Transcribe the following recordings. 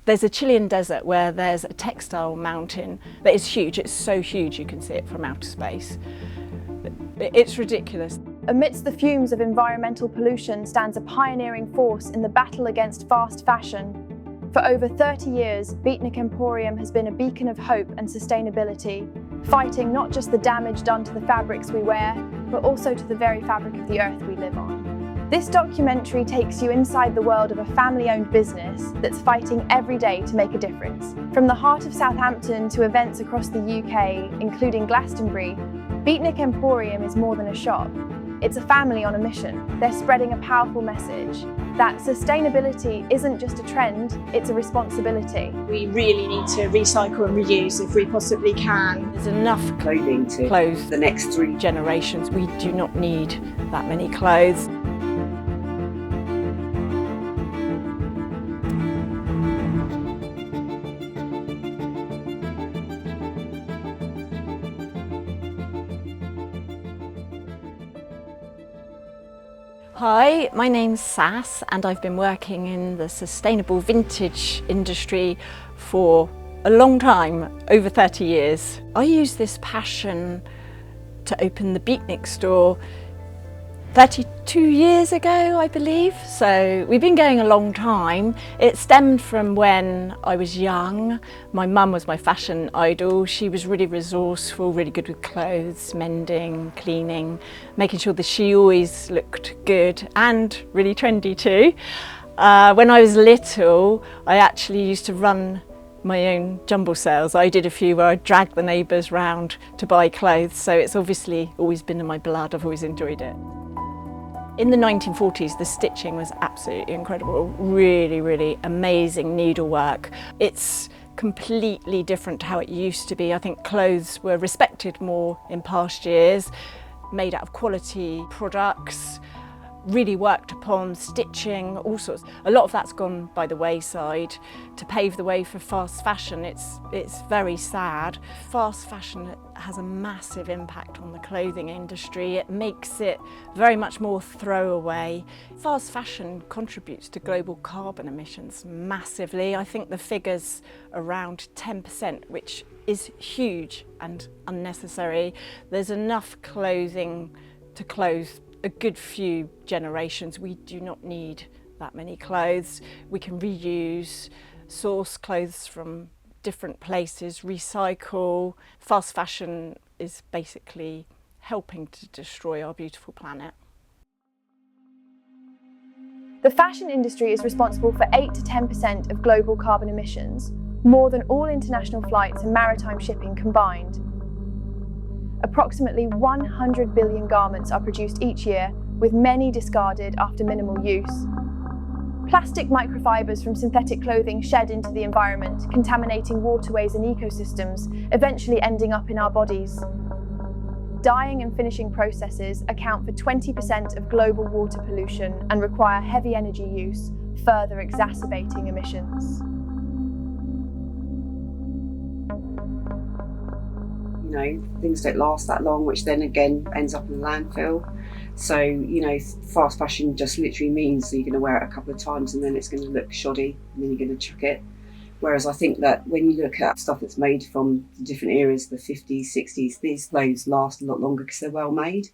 There's a Chilean desert where there's a textile mountain that is huge. It's so huge you can see it from outer space. It's ridiculous. Amidst the fumes of environmental pollution stands a pioneering force in the battle against fast fashion. For over 30 years, Beatnik Emporium has been a beacon of hope and sustainability, fighting not just the damage done to the fabrics we wear, but also to the very fabric of the earth we live on. This documentary takes you inside the world of a family-owned business that's fighting every day to make a difference. From the heart of Southampton to events across the UK, including Glastonbury, Beatnik Emporium is more than a shop. It's a family on a mission. They're spreading a powerful message that sustainability isn't just a trend, it's a responsibility. We really need to recycle and reuse if we possibly can. There's enough clothing to clothe the next 3 generations. We do not need that many clothes. Hi, my name's Sass and I've been working in the sustainable vintage industry for a long time, over 30 years. I used this passion to open the Beatnik store 32 years ago, I believe. So we've been going a long time. It stemmed from when I was young. My mum was my fashion idol. She was really resourceful, really good with clothes, mending, cleaning, making sure that she always looked good and really trendy too. When I was little, I actually used to run my own jumble sales. I did a few where I dragged the neighbours round to buy clothes, so it's obviously always been in my blood. I've always enjoyed it. In the 1940s, the stitching was absolutely incredible. Really, really amazing needlework. It's completely different to how it used to be. I think clothes were respected more in past years, made out of quality products, really worked upon, stitching, all sorts. A lot of that's gone by the wayside to pave the way for fast fashion. It's very sad. Fast fashion has a massive impact on the clothing industry. It makes it very much more throwaway. Fast fashion contributes to global carbon emissions massively. I think the figure's around 10%, which is huge and unnecessary. There's enough clothing to clothe a good few generations. We do not need that many clothes. We can reuse, source clothes from different places, recycle. Fast fashion is basically helping to destroy our beautiful planet. The fashion industry is responsible for 8 to 10% of global carbon emissions, more than all international flights and maritime shipping combined. Approximately 100 billion garments are produced each year, with many discarded after minimal use. Plastic microfibers from synthetic clothing shed into the environment, contaminating waterways and ecosystems, eventually ending up in our bodies. Dyeing and finishing processes account for 20% of global water pollution and require heavy energy use, further exacerbating emissions. You know, things don't last that long, which then again ends up in the landfill. So, you know, fast fashion just literally means that you're going to wear it a couple of times and then it's going to look shoddy and then you're going to chuck it. Whereas I think that when you look at stuff that's made from the different eras, the 50s, 60s, these clothes last a lot longer because they're well made.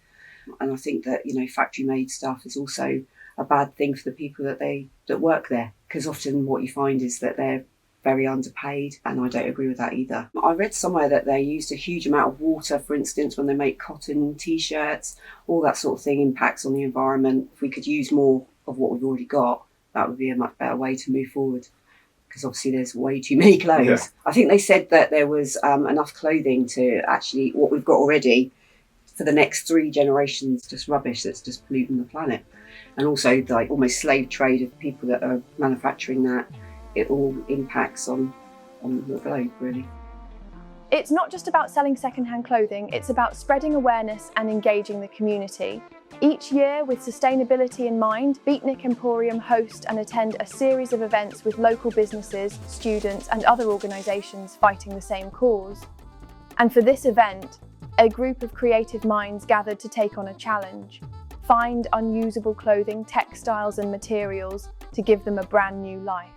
And I think that, you know, factory made stuff is also a bad thing for the people that work there, because often what you find is that they're very underpaid, and I don't agree with that either. I read somewhere that they used a huge amount of water, for instance, when they make cotton t-shirts. All that sort of thing impacts on the environment. If we could use more of what we've already got, that would be a much better way to move forward, because obviously there's way too many clothes. Yeah. I think they said that there was enough clothing to actually, what we've got already, for the next 3 generations, just rubbish that's just polluting the planet. And also like almost slave trade of people that are manufacturing that. It all impacts on the globe, really. It's not just about selling second-hand clothing, it's about spreading awareness and engaging the community. Each year, with sustainability in mind, Beatnik Emporium host and attend a series of events with local businesses, students and other organisations fighting the same cause. And for this event, a group of creative minds gathered to take on a challenge: find unusable clothing, textiles and materials to give them a brand new life.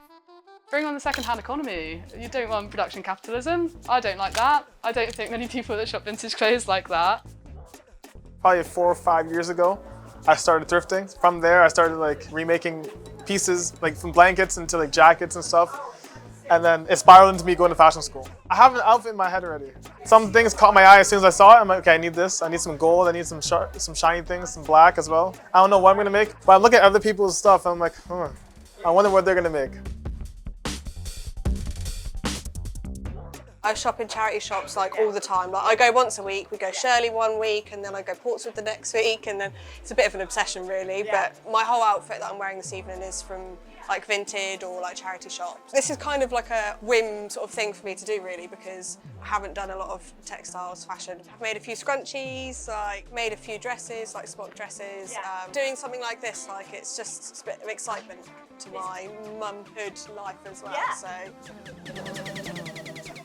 Bring on the second-hand economy. You don't want production capitalism. I don't like that. I don't think many people that shop vintage clothes like that. Probably 4 or 5 years ago, I started thrifting. From there, I started like remaking pieces, like from blankets into like jackets and stuff. And then it spiraled into me going to fashion school. I have an outfit in my head already. Some things caught my eye as soon as I saw it. I'm like, okay, I need this. I need some gold. I need some shiny things, some black as well. I don't know what I'm gonna make, but I look at other people's stuff and I'm like, I wonder what they're gonna make. I shop in charity shops like all the time. Like I go once a week, we go Shirley one week and then I go Portsmouth the next week, and then it's a bit of an obsession really, but my whole outfit that I'm wearing this evening is from like Vinted or like charity shops. This is kind of like a whim sort of thing for me to do really, because I haven't done a lot of textiles, fashion. I've made a few scrunchies, like made a few dresses, like smock dresses. Doing something like this, like it's just a bit of excitement to my mumhood life as well.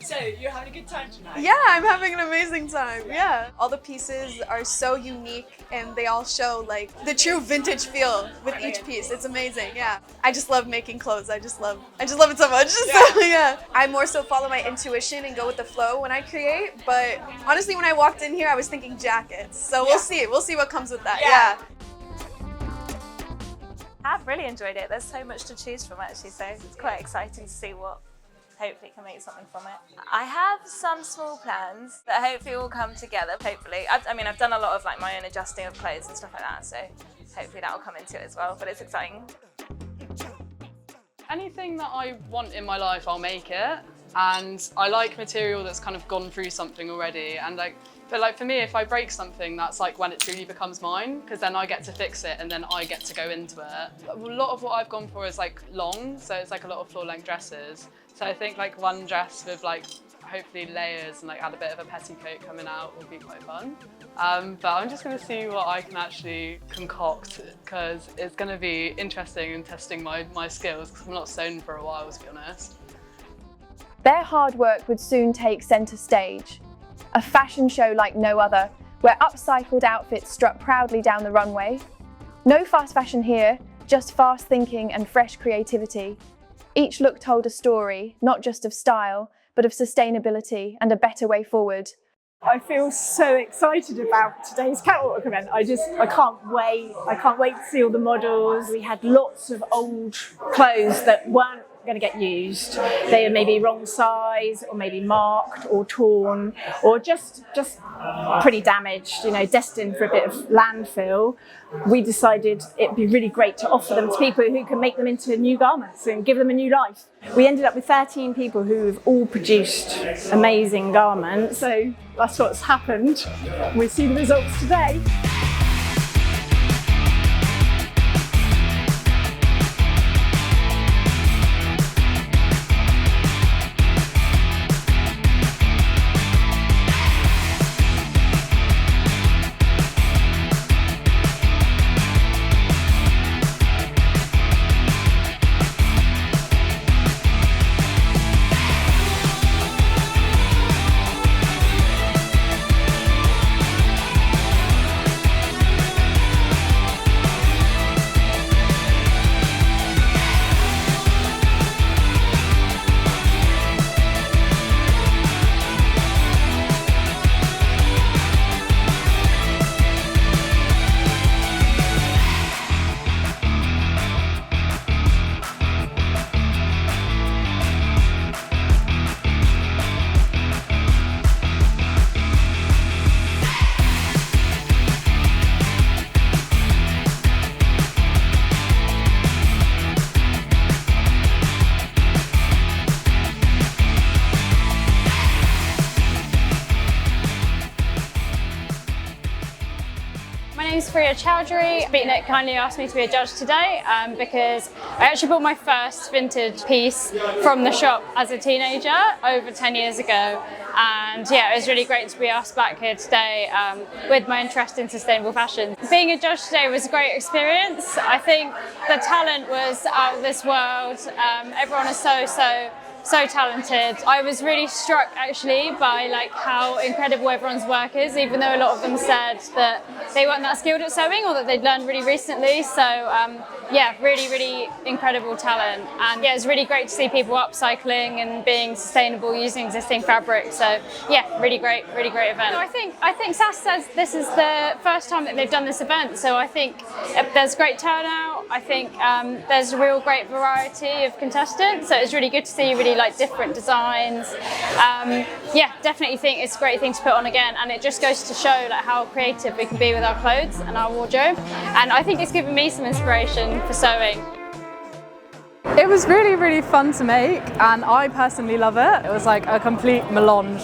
So you're having a good time tonight? Yeah, I'm having an amazing time, yeah. All the pieces are so unique and they all show like the true vintage feel with each piece. It's amazing, yeah. I just love making clothes. I just love it so much. So, yeah. I more so follow my intuition and go with the flow when I create, but honestly when I walked in here I was thinking jackets. So we'll see what comes with that, yeah. I've really enjoyed it. There's so much to choose from actually, so it's quite exciting to see what hopefully can make something from it. I have some small plans that hopefully will come together, hopefully. I mean, I've done a lot of like my own adjusting of clothes and stuff like that, so hopefully that will come into it as well, but it's exciting. Anything that I want in my life, I'll make it. And I like material that's kind of gone through something already. And but for me, if I break something, that's like when it truly becomes mine, because then I get to fix it and then I get to go into it. A lot of what I've gone for is like long, so it's like a lot of floor length dresses. So I think like one dress with like hopefully layers and like add a bit of a petticoat coming out will be quite fun. But I'm just going to see what I can actually concoct, because it's going to be interesting and testing my skills, because I'm not sewn for a while, to be honest. Their hard work would soon take centre stage. A fashion show like no other, where upcycled outfits strut proudly down the runway. No fast fashion here, just fast thinking and fresh creativity. Each look told a story, not just of style, but of sustainability and a better way forward. I feel so excited about today's catwalk event. I can't wait. I can't wait to see all the models. We had lots of old clothes that weren't going to get used. They are maybe wrong size, or maybe marked or torn, or just pretty damaged, destined for a bit of landfill. We decided it'd be really great to offer them to people who can make them into new garments and give them a new life. We ended up with 13 people who have all produced amazing garments. So that's what's happened. We'll see the results today. Beatnik kindly asked me to be a judge today because I actually bought my first vintage piece from the shop as a teenager over 10 years ago, and yeah, it was really great to be asked back here today with my interest in sustainable fashion. Being a judge today was a great experience. I think the talent was out of this world. Everyone is so so talented. I was really struck actually by like how incredible everyone's work is, even though a lot of them said that they weren't that skilled at sewing or that they'd learned really recently. So yeah, really incredible talent. And yeah, it's really great to see people upcycling and being sustainable using existing fabric. So yeah, really great event. So I think SAS says this is the first time that they've done this event. So I think there's great turnout. I think there's a real great variety of contestants. So it's really good to see really like different designs. Yeah, definitely think it's a great thing to put on again. And it just goes to show like how creative we can be with our clothes and our wardrobe. And I think it's given me some inspiration for sewing. It was really fun to make, and I personally love it. It was like a complete melange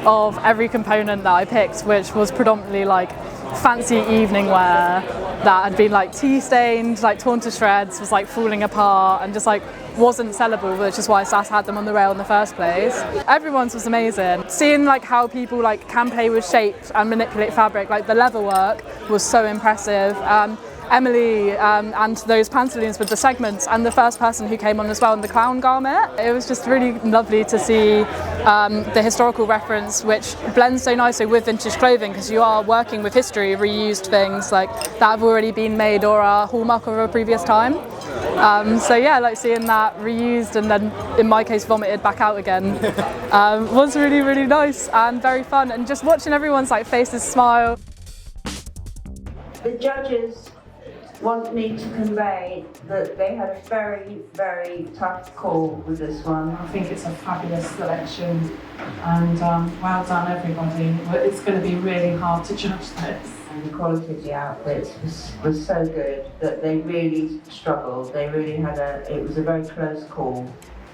of every component that I picked, which was predominantly like fancy evening wear that had been like tea stained, like torn to shreds, was like falling apart and just like wasn't sellable, which is why SAS had them on the rail in the first place. Everyone's was amazing. Seeing like how people like can play with shapes and manipulate fabric, like the leather work was so impressive. Emily and those pantaloons with the segments, and the first person who came on as well in the clown garment. It was just really lovely to see the historical reference, which blends so nicely with vintage clothing, because you are working with history, reused things like that have already been made or are hallmark of a previous time. So yeah, like seeing that reused and then in my case vomited back out again was really nice and very fun, and just watching everyone's like faces smile. The judges want me to convey that they had a very tough call with this one. I think it's a fabulous selection, and well done everybody. It's going to be really hard to judge this. And the quality of the outfits was so good that they really struggled. They really had it was a very close call.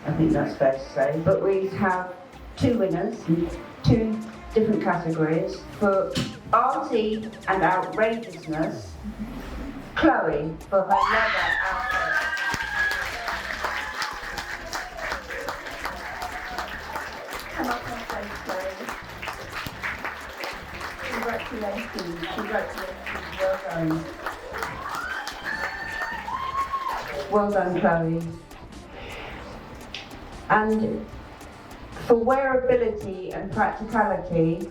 I think that's fair to say. But we have two winners in two different categories. For arty and outrageousness, Chloe for her leather outfit. Come up on stage, Chloe. Congratulations, well done. Well done, Chloe. And for wearability and practicality,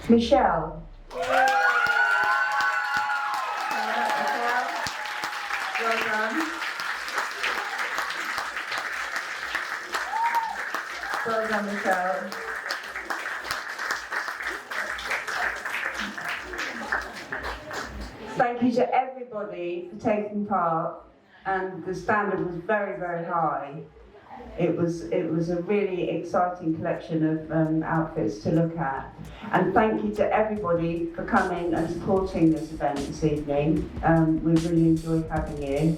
Michelle. Well done. Well done, Michelle. Thank you to everybody for taking part, and the standard was very high. It was a really exciting collection of outfits to look at. And thank you to everybody for coming and supporting this event this evening. We really enjoyed having you.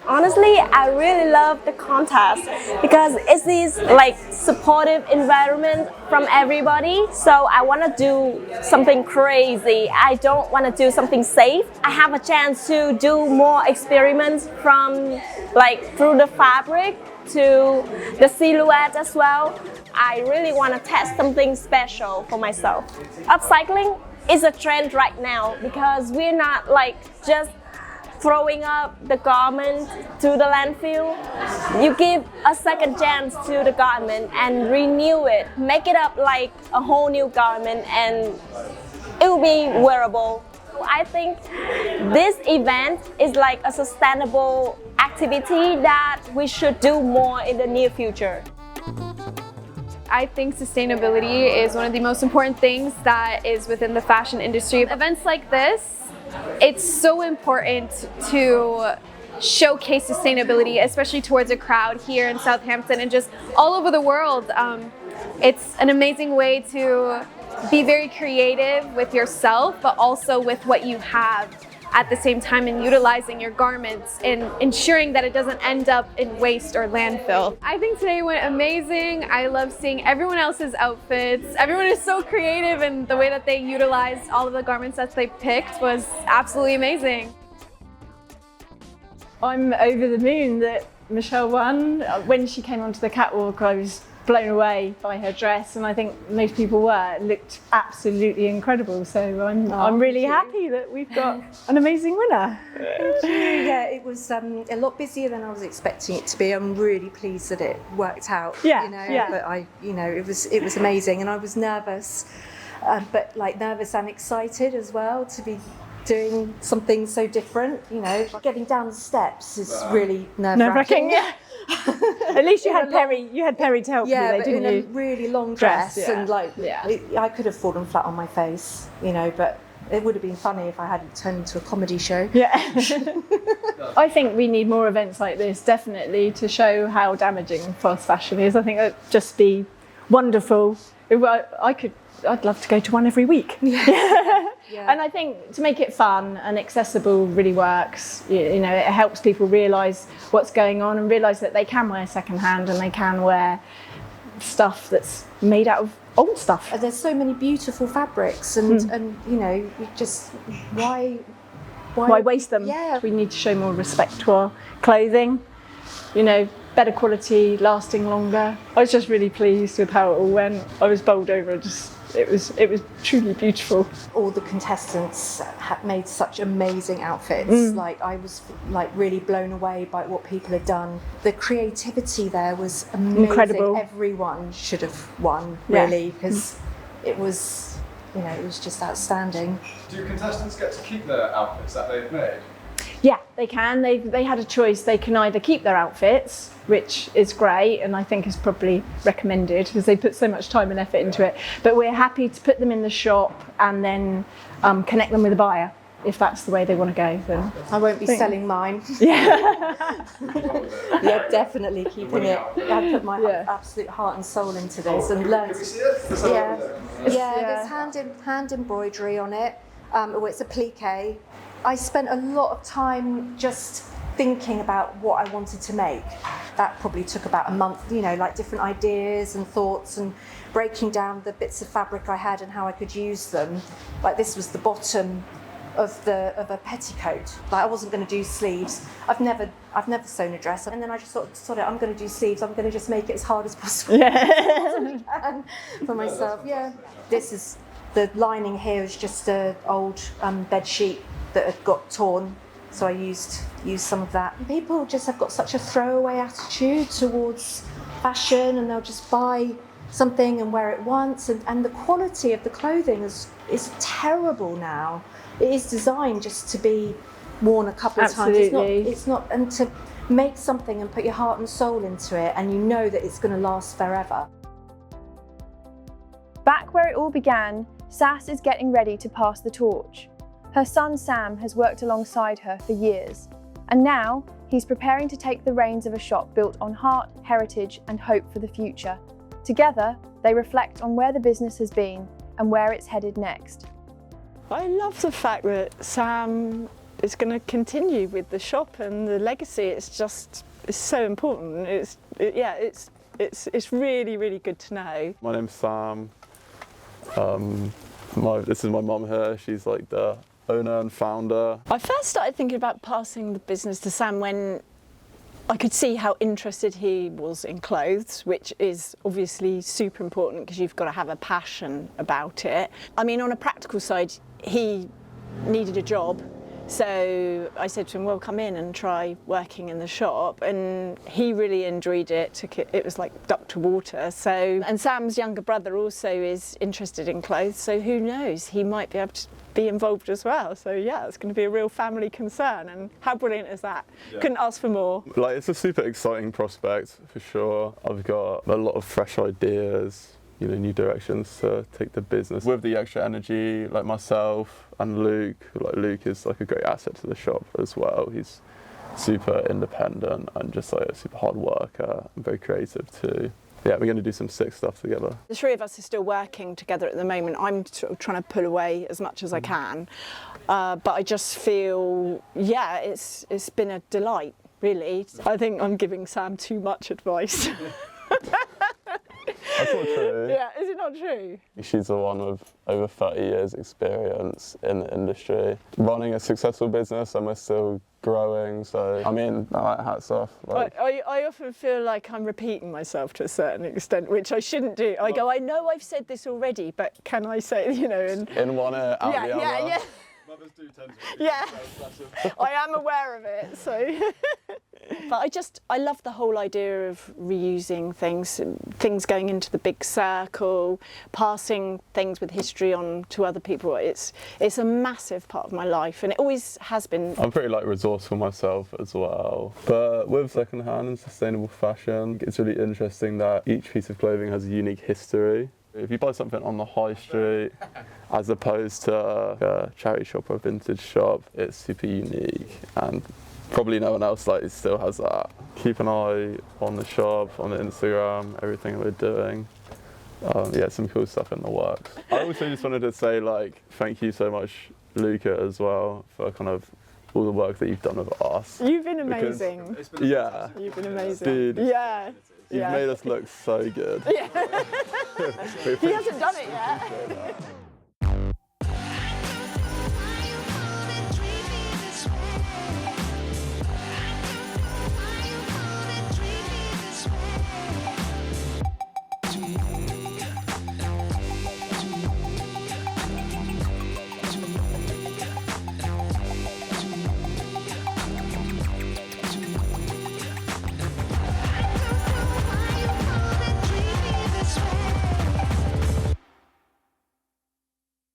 Honestly, I really love the contest because it's this like supportive environment from everybody. So I want to do something crazy. I don't want to do something safe. I have a chance to do more experiments from like through the fabric to the silhouette as well. I really want to test something special for myself. Upcycling is a trend right now because we're not like just throwing up the garment to the landfill. You give a second chance to the garment and renew it, make it up like a whole new garment, and it will be wearable. I think this event is like a sustainable activity that we should do more in the near future. I think sustainability is one of the most important things that is within the fashion industry. Events like this, it's so important to showcase sustainability, especially towards a crowd here in Southampton and just all over the world. It's an amazing way to be very creative with yourself, but also with what you have at the same time, and utilizing your garments and ensuring that it doesn't end up in waste or landfill. I think today went amazing. I love seeing everyone else's outfits. Everyone is so creative, and the way that they utilized all of the garments that they picked was absolutely amazing. I'm over the moon that Michelle won. When she came onto the catwalk, I was blown away by her dress, and I think most people were. It looked absolutely incredible. So I'm really happy that we've got an amazing winner. Yeah, it was a lot busier than I was expecting it to be. I'm really pleased that it worked out. Yeah, you know, yeah. But it was amazing, and I was nervous, but like nervous and excited as well to be doing something so different. You know, getting down the steps is really nerve-wracking. Yeah. At least you had Perry. You had Perry to help you, though, didn't you? Yeah, but in a really long dress, yeah. and I could have fallen flat on my face, you know. But it would have been funny if I hadn't turned into a comedy show. Yeah. I think we need more events like this, definitely, to show how damaging fast fashion is. I think it'd just be wonderful. I'd love to go to one every week. Yeah. And I think to make it fun and accessible really works. You know, it helps people realise what's going on and realise that they can wear secondhand and they can wear stuff that's made out of old stuff. And there's so many beautiful fabrics, and you know, you just why waste them? Yeah. We need to show more respect to our clothing. You know, better quality, lasting longer. I was just really pleased with how it all went. I was bowled over. It was truly beautiful. All the contestants had made such amazing outfits. Like I was like really blown away by what people had done. The creativity there was amazing. Incredible. Everyone should have won, really, because it was, you know, it was just outstanding. Do contestants get to keep their outfits that they've made? Yeah, they can. They had a choice. They can either keep their outfits, which is great, and I think is probably recommended because they put so much time and effort into it. But we're happy to put them in the shop and then connect them with a buyer if that's the way they want to go. Then I won't be selling mine. Yeah. Yeah, definitely keeping it. I put my absolute heart and soul into this and learned. Can we see it? There's hand embroidery on it. It's a plique. I spent a lot of time just thinking about what I wanted to make. That probably took about a month, you know, like different ideas and thoughts and breaking down the bits of fabric I had and how I could use them. Like this was the bottom of a petticoat. Like I wasn't going to do sleeves. I've never sewn a dress, and then I just thought I'm going to do sleeves. I'm going to just make it as hard as possible for myself. Yeah. This is the lining here is just an old bed sheet that had got torn, so I used some of that. People just have got such a throwaway attitude towards fashion, and they'll just buy something and wear it once, and the quality of the clothing is terrible now. It is designed just to be worn a couple of times. It's not, and to make something and put your heart and soul into it, and you know that it's going to last forever. Back where it all began, Sass is getting ready to pass the torch. Her son Sam has worked alongside her for years, and now he's preparing to take the reins of a shop built on heart, heritage and hope for the future. Together, they reflect on where the business has been and where it's headed next. I love the fact that Sam is going to continue with the shop and the legacy. It's so important. It's really, really good to know. My name's Sam. This is my mum here. She's like the owner and founder. I first started thinking about passing the business to Sam when I could see how interested he was in clothes, which is obviously super important because you've got to have a passion about it. I mean, on a practical side, he needed a job. So I said to him, well, come in and try working in the shop. And he really enjoyed it, it was like duck to water. So, and Sam's younger brother also is interested in clothes. So who knows, he might be able to be involved as well. So yeah, it's going to be a real family concern. And how brilliant is that? Yeah. Couldn't ask for more. Like, it's a super exciting prospect for sure. I've got a lot of fresh ideas, you know, new directions to take the business. With the extra energy, like myself and Luke, like Luke is like a great asset to the shop as well. He's super independent and just like a super hard worker and very creative too. Yeah, we're going to do some sick stuff together. The three of us are still working together at the moment. I'm sort of trying to pull away as much as I can, but I just feel, yeah, it's been a delight, really. I think I'm giving Sam too much advice. That's not true. Yeah, is it not true? She's the one with over 30 years experience in the industry, running a successful business, and we're still growing, so I mean, hats off. Like, I often feel like I'm repeating myself to a certain extent, which I shouldn't do. I go, I know I've said this already, but can I say, you know, and in one ear, out the other. Yeah. Mothers do tend to. Yeah, I am aware of it, so. But I love the whole idea of reusing things going into the big circle, passing things with history on to other people. It's a massive part of my life, and it always has been. I'm pretty like resourceful myself as well, but with second-hand and sustainable fashion, it's really interesting that each piece of clothing has a unique history. If you buy something on the high street as opposed to a charity shop or a vintage shop, it's super unique, and probably no one else like still has that. Keep an eye on the shop, on the Instagram, everything we're doing. Yeah, some cool stuff in the works. I also just wanted to say like thank you so much, Luca, as well, for kind of all the work that you've done with us. You've been amazing. Because, yeah. You've been amazing. Dude, yeah. You've made us look so good. Yeah. He hasn't done it yet.